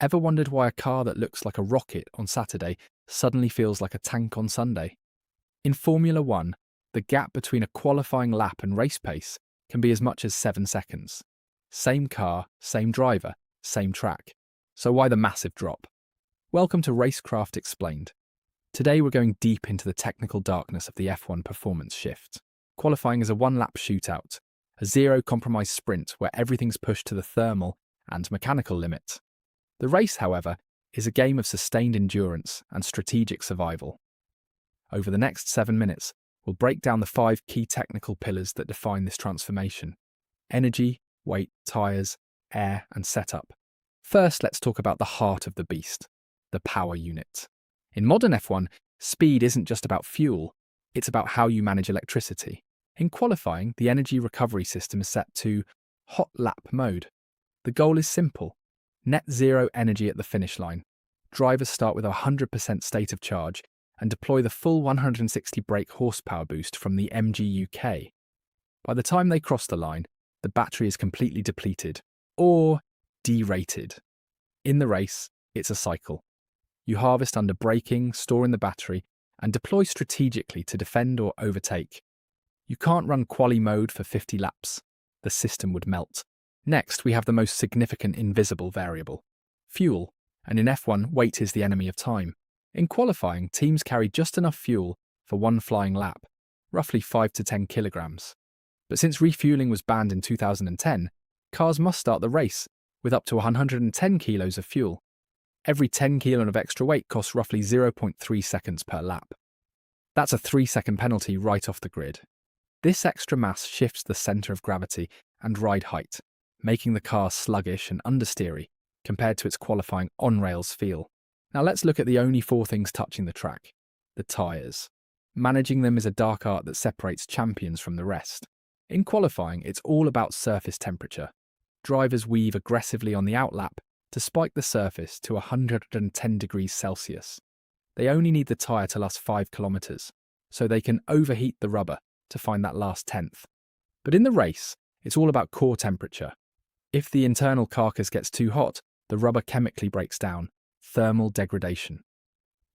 Ever wondered why a car that looks like a rocket on Saturday suddenly feels like a tank on Sunday? In Formula One, the gap between a qualifying lap and race pace can be as much as 7 seconds. Same car, same driver, same track. So why the massive drop? Welcome to Racecraft Explained. Today we're going deep into the technical darkness of the F1 performance shift. Qualifying is a one-lap shootout, a zero-compromise sprint where everything's pushed to the thermal and mechanical limit. The race, however, is a game of sustained endurance and strategic survival. Over the next 7 minutes, we'll break down the 5 key technical pillars that define this transformation: energy, weight, tyres, air, and setup. First, let's talk about the heart of the beast, the power unit. In modern F1, speed isn't just about fuel, it's about how you manage electricity. In qualifying, the energy recovery system is set to hot lap mode. The goal is simple: net zero energy at the finish line. Drivers start with a 100% state of charge and deploy the full 160 brake horsepower boost from the MGU-K. By the time they cross the line, the battery is completely depleted, or derated. In the race, it's a cycle. You harvest under braking, store in the battery, and deploy strategically to defend or overtake. You can't run quali mode for 50 laps. The system would melt. Next, we have the most significant invisible variable: fuel, and in F1, weight is the enemy of time. In qualifying, teams carry just enough fuel for one flying lap, roughly 5 to 10 kilograms. But since refueling was banned in 2010, cars must start the race with up to 110 kilos of fuel. Every 10 kilo of extra weight costs roughly 0.3 seconds per lap. That's a 3-second penalty right off the grid. This extra mass shifts the centre of gravity and ride height, making the car sluggish and understeery compared to its qualifying on-rails feel. Now let's look at the only 4 things touching the track: the tyres. Managing them is a dark art that separates champions from the rest. In qualifying, it's all about surface temperature. Drivers weave aggressively on the outlap to spike the surface to 110 degrees Celsius. They only need the tyre to last 5 kilometres, so they can overheat the rubber to find that last tenth. But in the race, it's all about core temperature. If the internal carcass gets too hot, the rubber chemically breaks down: thermal degradation.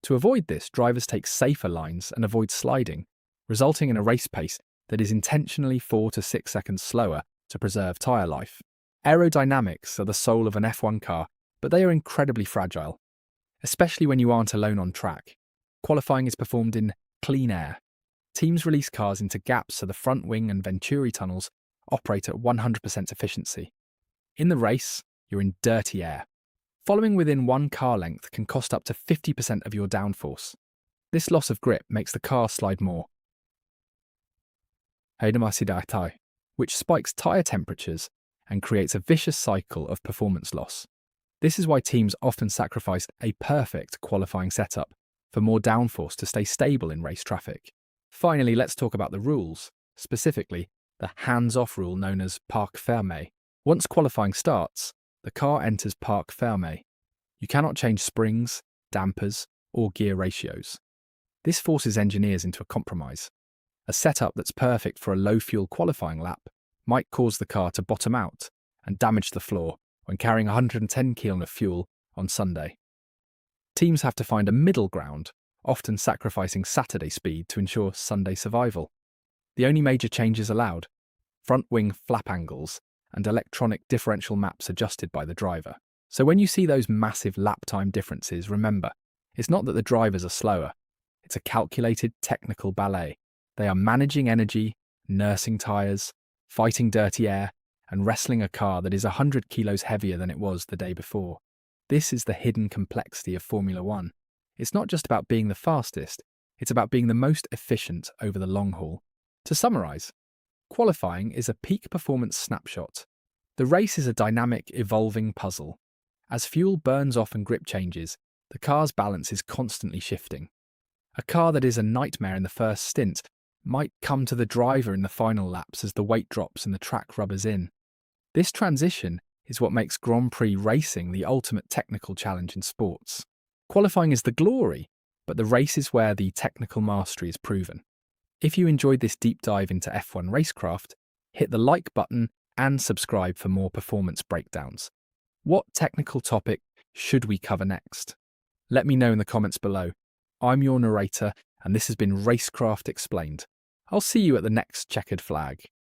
To avoid this, drivers take safer lines and avoid sliding, resulting in a race pace that is intentionally 4 to 6 seconds slower to preserve tyre life. Aerodynamics are the soul of an F1 car, but they are incredibly fragile, especially when you aren't alone on track. Qualifying is performed in clean air. Teams release cars into gaps so the front wing and venturi tunnels operate at 100% efficiency. In the race, you're in dirty air. Following within 1 car length can cost up to 50% of your downforce. This loss of grip makes the car slide more, which spikes tyre temperatures and creates a vicious cycle of performance loss. This is why teams often sacrifice a perfect qualifying setup for more downforce to stay stable in race traffic. Finally, let's talk about the rules, specifically the hands-off rule known as parc fermé. Once qualifying starts, the car enters parc fermé. You cannot change springs, dampers, or gear ratios. This forces engineers into a compromise. A setup that's perfect for a low-fuel qualifying lap might cause the car to bottom out and damage the floor when carrying 110 kg of fuel on Sunday. Teams have to find a middle ground, often sacrificing Saturday speed to ensure Sunday survival. The only major changes allowed: front wing flap angles and electronic differential maps adjusted by the driver. So when you see those massive lap time differences, remember, it's not that the drivers are slower. It's a calculated technical ballet. They are managing energy, nursing tyres, fighting dirty air, and wrestling a car that is 100 kilos heavier than it was the day before. This is the hidden complexity of Formula One. It's not just about being the fastest, it's about being the most efficient over the long haul. To summarise, qualifying is a peak performance snapshot. The race is a dynamic, evolving puzzle. As fuel burns off and grip changes, the car's balance is constantly shifting. A car that is a nightmare in the first stint might come to the driver in the final laps as the weight drops and the track rubbers in. This transition is what makes Grand Prix racing the ultimate technical challenge in sports. Qualifying is the glory, but the race is where the technical mastery is proven. If you enjoyed this deep dive into F1 racecraft, hit the like button and subscribe for more performance breakdowns. What technical topic should we cover next? Let me know in the comments below. I'm your narrator, and this has been Racecraft Explained. I'll see you at the next checkered flag.